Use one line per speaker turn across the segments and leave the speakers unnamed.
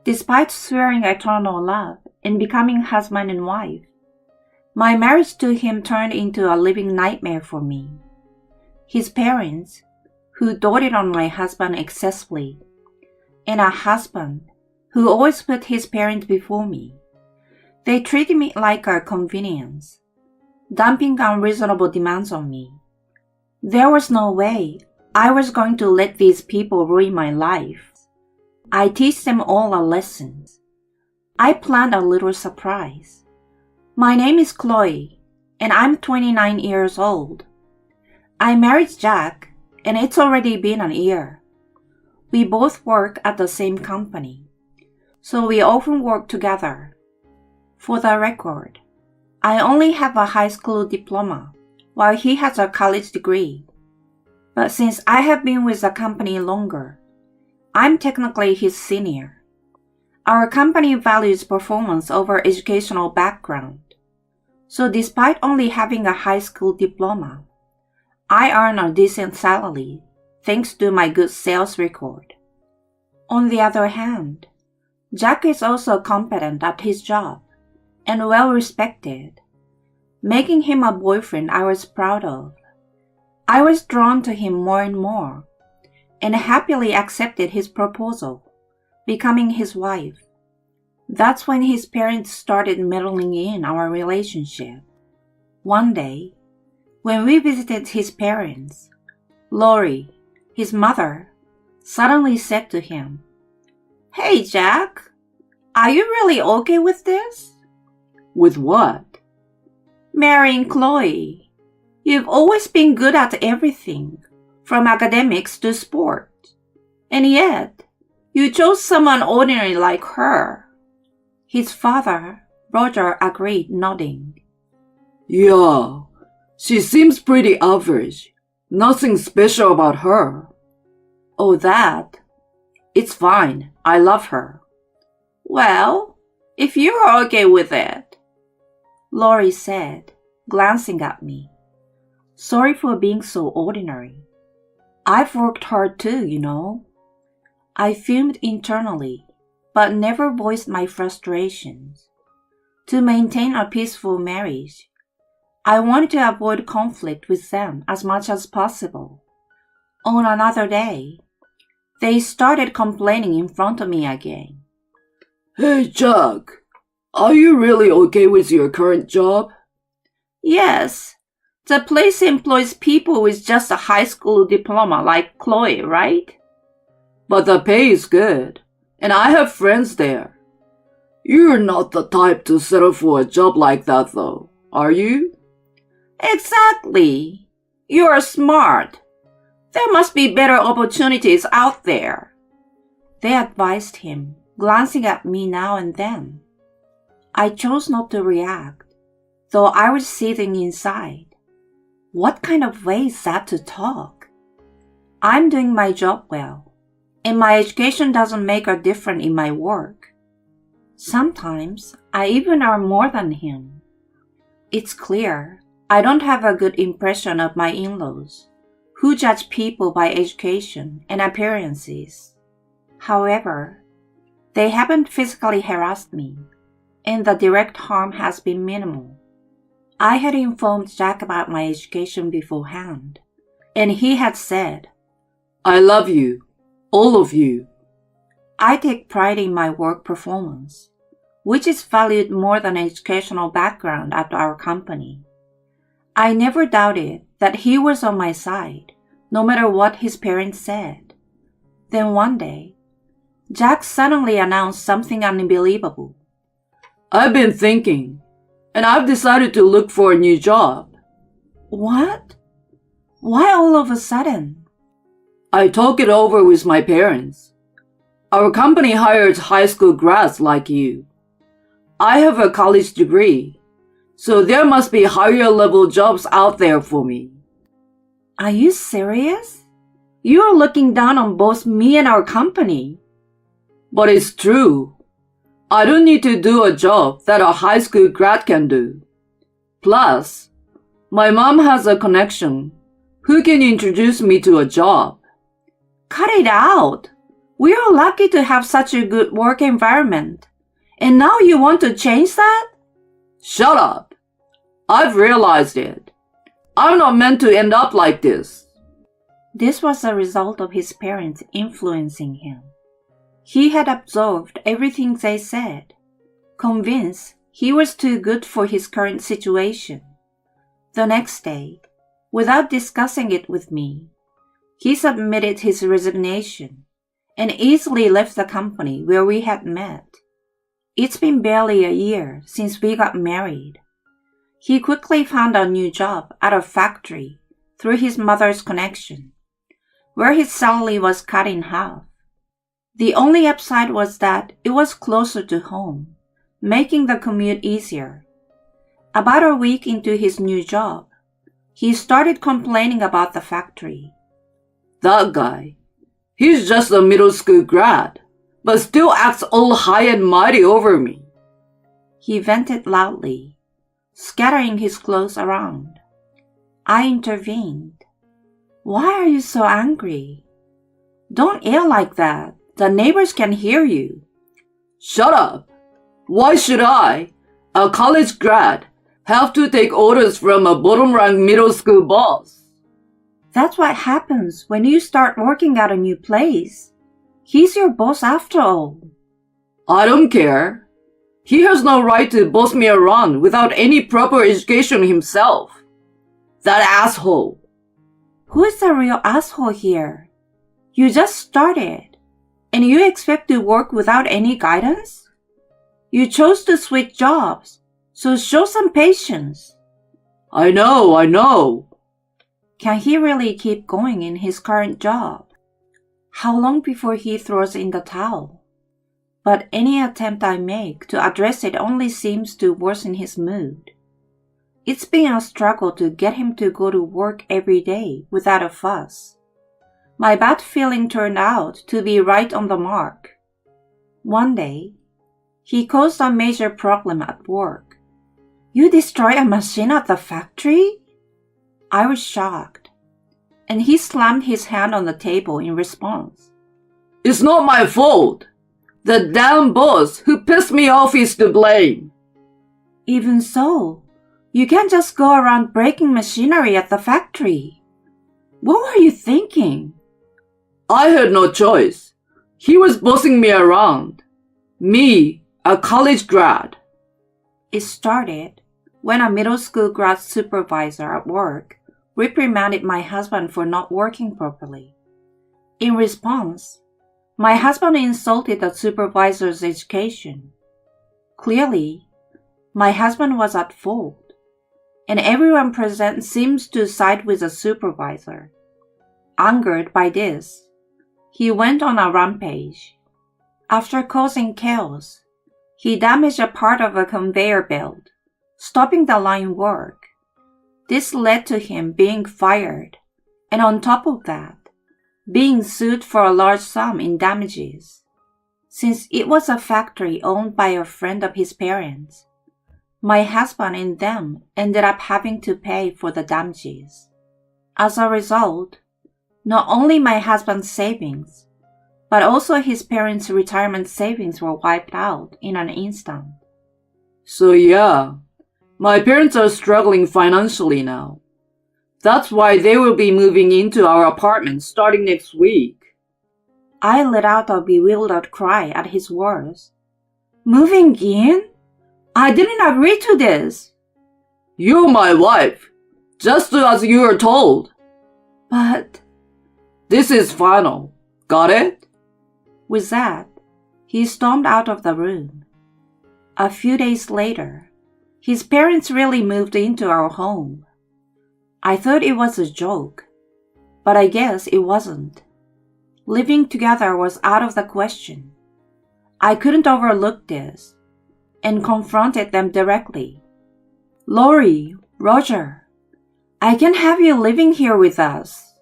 Despite swearing eternal love and becoming husband and wife, my marriage to him turned into a living nightmare for me. His parents, who doted on my husband excessively, and a husband who always put his parents before me, they treated me like a convenience, dumping unreasonable demands on me. There was no way I was going to let these people ruin my life. I teach them all a lesson. I planned a little surprise. My name is Chloe, and I'm 29 years old. I married Jack, and it's already been a year. We both work at the same company, so we often work together. For the record, I only have a high school diploma, while he has a college degree. But since I have been with the company longer, I'm technically his senior. Our company values performance over educational background. So despite only having a high school diploma, I earn a decent salary thanks to my good sales record. On the other hand, Jack is also competent at his job and well respected, making him a boyfriend I was proud of. I was drawn to him more and more and happily accepted his proposal, becoming his wife. That's when his parents started meddling in our relationship. One day, when we visited his parents, Lori, his mother, suddenly said to him, "Hey, Jack, are you really okay with this?"
"With what?"
"Marrying Chloe. You've always been good at everything, from academics to sport. And yet, you chose someone ordinary like her." His father, Roger, agreed, nodding.
"Yeah, she seems pretty average. Nothing special about her."
"Oh, that? It's fine. I love her." "Well, if you're okay with it," Lori said, glancing at me. Sorry for being so ordinary. I've worked hard too, you know. I fumed internally, but never voiced my frustrations. To maintain a peaceful marriage, I wanted to avoid conflict with them as much as possible. On another day, they started complaining in front of me again.
"Hey, Jack, are you really okay with your current job?"
"Yes, the place employs people with just a high school diploma like Chloe, right?"
"But the pay is good, and I have friends there." "You're not the type to settle for a job like that, though, are you?"
"Exactly. You're smart. There must be better opportunities out there," they advised him, glancing at me now and then. I chose not to react, though I was seething inside. What kind of way is that to talk? I'm doing my job well, and my education doesn't make a difference in my work. Sometimes I even earn more than him. It's clear I don't have a good impression of my in-laws, who judge people by education and appearances. However, they haven't physically harassed me, and the direct harm has been minimal. I had informed Jack about my education beforehand, and he had said,
"I love you, all of you."
I take pride in my work performance, which is valued more than educational background at our company. I never doubted that he was on my side, no matter what his parents said. Then one day, Jack suddenly announced something unbelievable.
"I've been thinking, and I've decided to look for a new job."
"What? Why all of a sudden?"
"I talked it over with my parents. Our company hires high school grads like you. I have a college degree, so there must be higher level jobs out there for me."
"Are you serious? You're looking down on both me and our company."
"But it's true. I don't need to do a job that a high school grad can do. Plus, my mom has a connection who can introduce me to a job."
"Cut it out. We are lucky to have such a good work environment. And now you want to change that?
Shut up. I've realized it. I'm not meant to end up like this.
This was a result of his parents influencing him. He had absorbed everything they said, convinced he was too good for his current situation. The next day, without discussing it with me, he submitted his resignation and easily left the company where we had met. It's been barely a year since we got married. He quickly found a new job at a factory through his mother's connection, where his salary was cut in half. The only upside was that it was closer to home, making the commute easier. About a week into his new job, he started complaining about the factory.
That guy, he's just a middle school grad, but still acts all high and mighty over me.
He vented loudly, scattering his clothes around. I intervened. Why are you so angry? Don't yell like that. The neighbors can hear you.
Shut up. Why should I, a college grad, have to take orders from a bottom-rank middle school boss?
That's what happens when you start working at a new place. He's your boss after all.
I don't care. He has no right to boss me around without any proper education himself. That asshole.
Who is the real asshole here? You just started, and you expect to work without any guidance? You chose to switch jobs, so show some patience.
I know.
Can he really keep going in his current job? How long before he throws in the towel? But any attempt I make to address it only seems to worsen his mood. It's been a struggle to get him to go to work every day without a fuss. My bad feeling turned out to be right on the mark. One day, he caused a major problem at work. You destroyed a machine at the factory? I was shocked, and he slammed his hand on the table in response.
It's not my fault. The damn boss who pissed me off is to blame.
Even so, you can't just go around breaking machinery at the factory. What were you thinking?
I had no choice. He was bossing me around. Me, a college grad.
It started when a middle school grad supervisor at work reprimanded my husband for not working properly. In response, my husband insulted the supervisor's education. Clearly, my husband was at fault, and everyone present seems to side with the supervisor. Angered by this, he went on a rampage. After causing chaos, he damaged a part of a conveyor belt, stopping the line work. This led to him being fired, and on top of that, being sued for a large sum in damages. Since it was a factory owned by a friend of his parents, my husband and them ended up having to pay for the damages. As a result, not only my husband's savings, but also his parents' retirement savings were wiped out in an instant.
So yeah, my parents are struggling financially now. That's why they will be moving into our apartment starting next week.
I let out a bewildered cry at his words. Moving in? I didn't agree to this.
You're my wife, just as you were told.
But...
This is final. Got it?
With that, he stormed out of the room. A few days later, his parents really moved into our home. I thought it was a joke, but I guess it wasn't. Living together was out of the question. I couldn't overlook this and confronted them directly. Lori, Roger, I can't have you living here with us.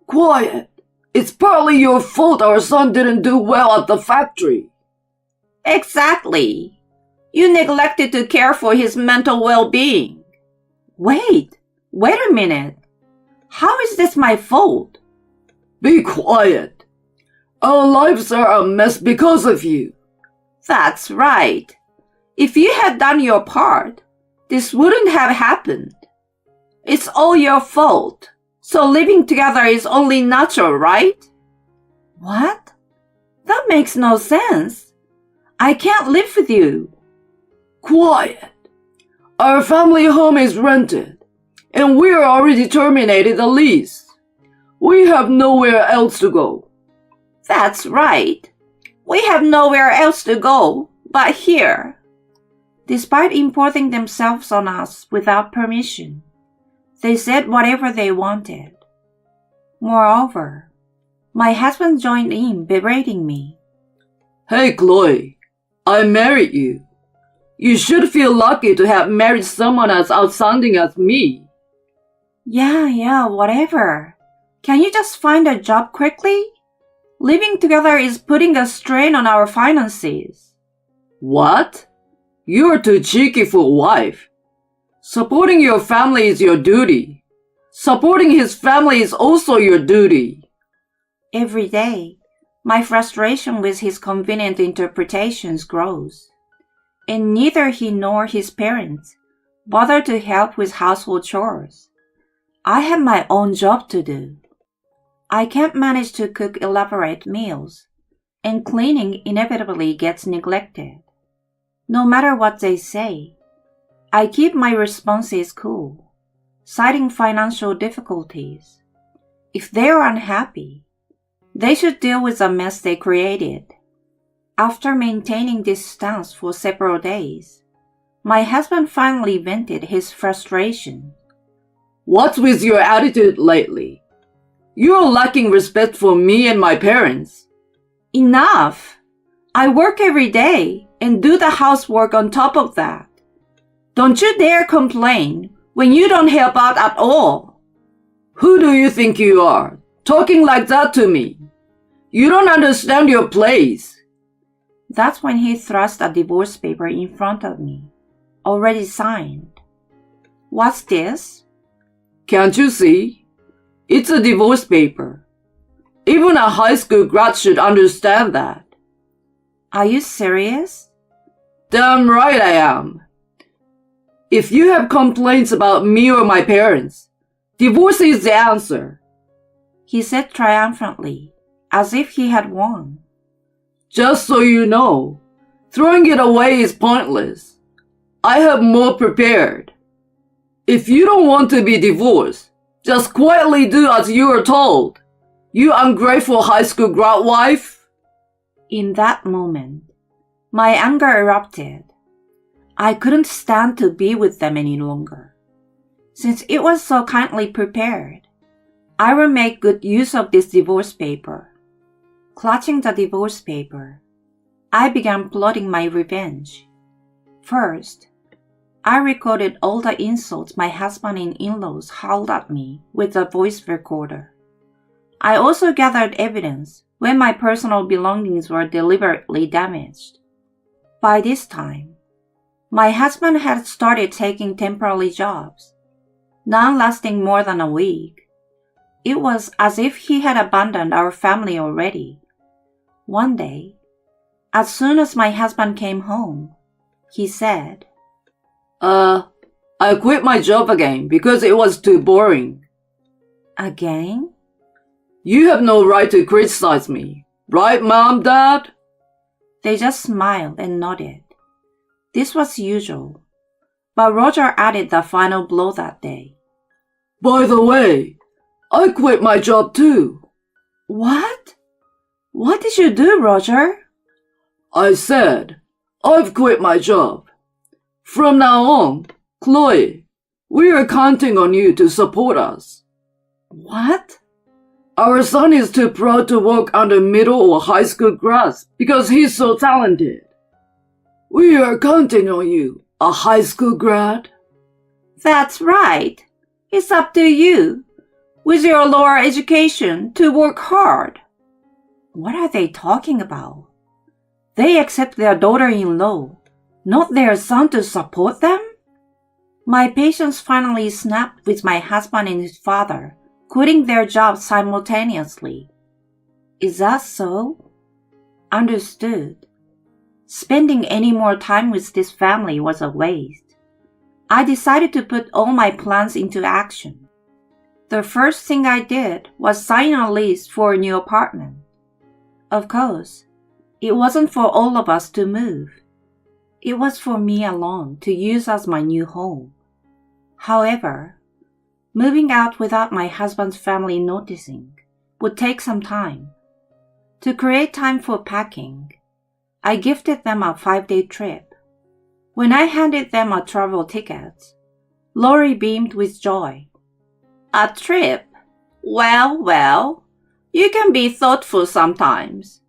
Quiet. It's partly your fault our son didn't do well at the factory.
Exactly. You neglected to care for his mental well-being. Wait a minute. How is this my fault?
Be quiet. Our lives are a mess because of you.
That's right. If you had done your part, this wouldn't have happened. It's all your fault. So living together is only natural, right? What? That makes no sense. I can't live with you.
Quiet. Our family home is rented, and we're already terminated the lease. We have nowhere else to go.
That's right. We have nowhere else to go but here. Despite imposing themselves on us without permission, they said whatever they wanted. Moreover, my husband joined in berating me.
Hey, Chloe, I married you. You should feel lucky to have married someone as outstanding as me.
Yeah, whatever. Can you just find a job quickly? Living together is putting a strain on our finances.
What? You're too cheeky for a wife. Supporting your family is your duty. Supporting his family is also your duty.
Every day, my frustration with his convenient interpretations grows, and neither he nor his parents bother to help with household chores. I have my own job to do. I can't manage to cook elaborate meals, and cleaning inevitably gets neglected. No matter what they say, I keep my responses cool, citing financial difficulties. If they're unhappy, they should deal with the mess they created. After maintaining this stance for several days, my husband finally vented his frustration.
What's with your attitude lately? You're lacking respect for me and my parents.
Enough! I work every day and do the housework on top of that. Don't you dare complain when you don't help out at all.
Who do you think you are, talking like that to me? You don't understand your place.
That's when he thrust a divorce paper in front of me, already signed. What's this?
Can't you see? It's a divorce paper. Even a high school grad should understand that.
Are you serious?
Damn right I am. If you have complaints about me or my parents, divorce is the answer.
He said triumphantly, as if he had won.
Just so you know, throwing it away is pointless. I have more prepared. If you don't want to be divorced, just quietly do as you are told. You ungrateful high school grad wife.
In that moment, my anger erupted. I couldn't stand to be with them any longer. Since it was so kindly prepared, I will make good use of this divorce paper. Clutching the divorce paper, I began plotting my revenge. First, I recorded all the insults my husband and in-laws howled at me with a voice recorder. I also gathered evidence when my personal belongings were deliberately damaged. By this time, my husband had started taking temporary jobs, none lasting more than a week. It was as if he had abandoned our family already. One day, as soon as my husband came home, he said,
I quit my job again because it was too boring.
Again?
You have no right to criticize me, right, Mom, Dad?
They just smiled and nodded. This was usual, but Roger added the final blow that day.
By the way, I quit my job too.
What? What did you do, Roger?
I said, I've quit my job. From now on, Chloe, we are counting on you to support us.
What?
Our son is too proud to work under middle or high school grads because he's so talented. We are counting on you, a high school grad.
That's right. It's up to you, with your lower education, to work hard. What are they talking about? They accept their daughter-in-law, not their son to support them? My patience finally snapped with my husband and his father quitting their jobs simultaneously. Is that so? Understood. Spending any more time with this family was a waste. I decided to put all my plans into action. The first thing I did was sign a lease for a new apartment. Of course, it wasn't for all of us to move. It was for me alone to use as my new home. However, moving out without my husband's family noticing would take some time. To create time for packing, I gifted them a 5-day trip. When I handed them a travel ticket, Lori beamed with joy. A trip? Well, you can be thoughtful sometimes.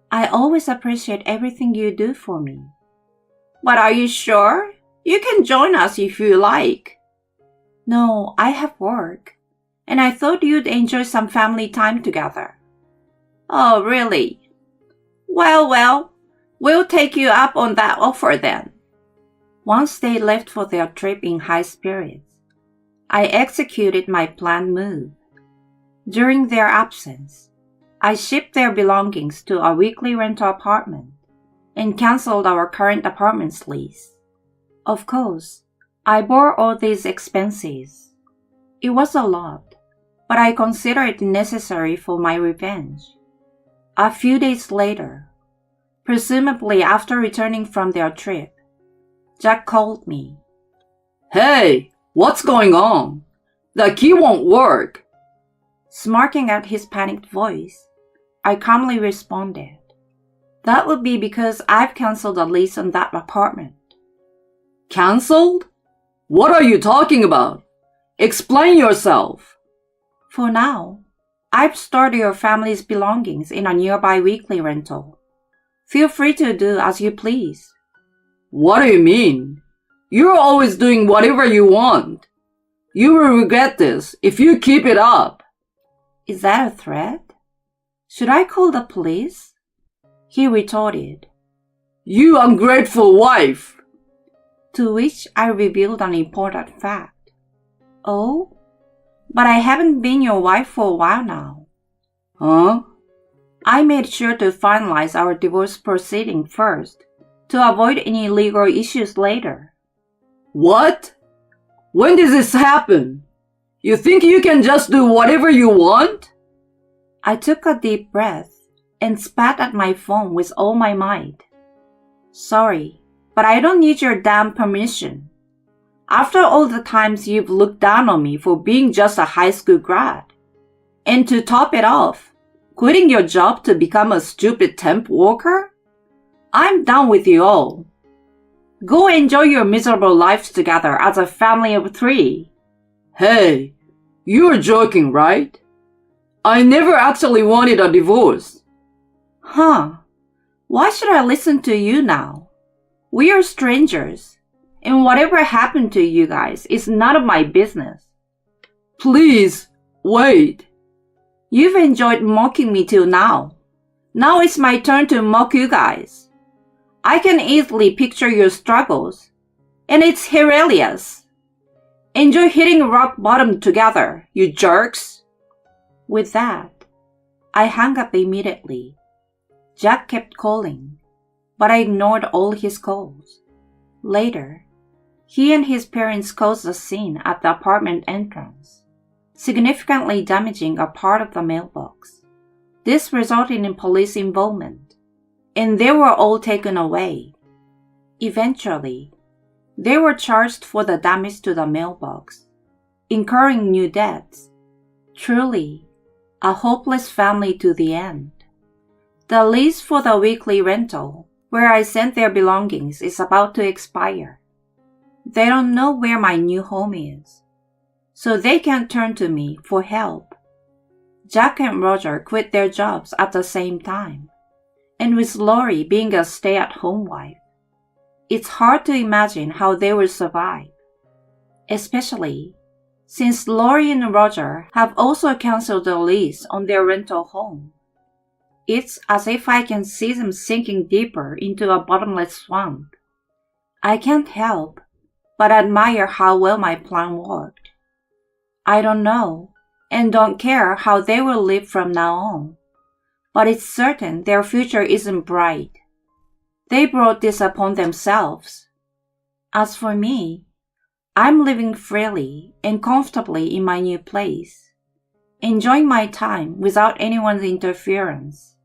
I always appreciate everything you do for me. But are you sure? You can join us if you like. No, I have work, and I thought you'd enjoy some family time together. Oh, really? Well, we'll take you up on that offer then. Once they left for their trip in high spirits, I executed my planned move. During their absence, I shipped their belongings to a weekly rental apartment and canceled our current apartment's lease. Of course, I bore all these expenses. It was a lot, but I consider it necessary for my revenge. A few days later, presumably after returning from their trip, Jack called me.
Hey, what's going on? The key won't work.
Smirking at his panicked voice, I calmly responded. That would be because I've canceled the lease on that apartment.
Cancelled? What are you talking about? Explain yourself.
For now, I've stored your family's belongings in a nearby weekly rental. Feel free to do as you please.
What do you mean? You're always doing whatever you want. You will regret this if you keep it up.
Is that a threat? Should I call the police? He retorted.
You ungrateful wife!
To which I revealed an important fact. Oh? But I haven't been your wife for a while now.
Huh?
I made sure to finalize our divorce proceeding first, to avoid any legal issues later.
What? When did this happen? You think you can just do whatever you want?
I took a deep breath and spat at my phone with all my might. Sorry, but I don't need your damn permission. After all the times you've looked down on me for being just a high school grad. And to top it off, quitting your job to become a stupid temp worker? I'm done with you all. Go enjoy your miserable lives together as a family of 3.
Hey, you're joking, right? I never actually wanted a divorce.
Huh? Why should I listen to you now? We are strangers, and whatever happened to you guys is none of my business.
Please, wait.
You've enjoyed mocking me till now. Now it's my turn to mock you guys. I can easily picture your struggles, and it's hilarious. Enjoy hitting rock bottom together, you jerks. With that, I hung up immediately. Jack kept calling, but I ignored all his calls. Later, he and his parents caused a scene at the apartment entrance, significantly damaging a part of the mailbox. This resulted in police involvement, and they were all taken away. Eventually, they were charged for the damage to the mailbox, incurring new debts. Truly, a hopeless family to the end. The lease for the weekly rental, where I sent their belongings, is about to expire. They don't know where my new home is, so they can't turn to me for help. Jack and Roger quit their jobs at the same time, and with Lori being a stay-at-home wife, it's hard to imagine how they will survive, especially since Lori and Roger have also canceled the lease on their rental home. It's as if I can see them sinking deeper into a bottomless swamp. I can't help but admire how well my plan worked. I don't know and don't care how they will live from now on, but it's certain their future isn't bright. They brought this upon themselves. As for me, I'm living freely and comfortably in my new place, enjoying my time without anyone's interference.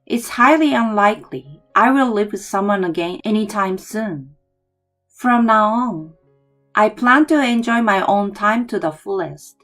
It's highly unlikely I will live with someone again anytime soon. From now on, I plan to enjoy my own time to the fullest.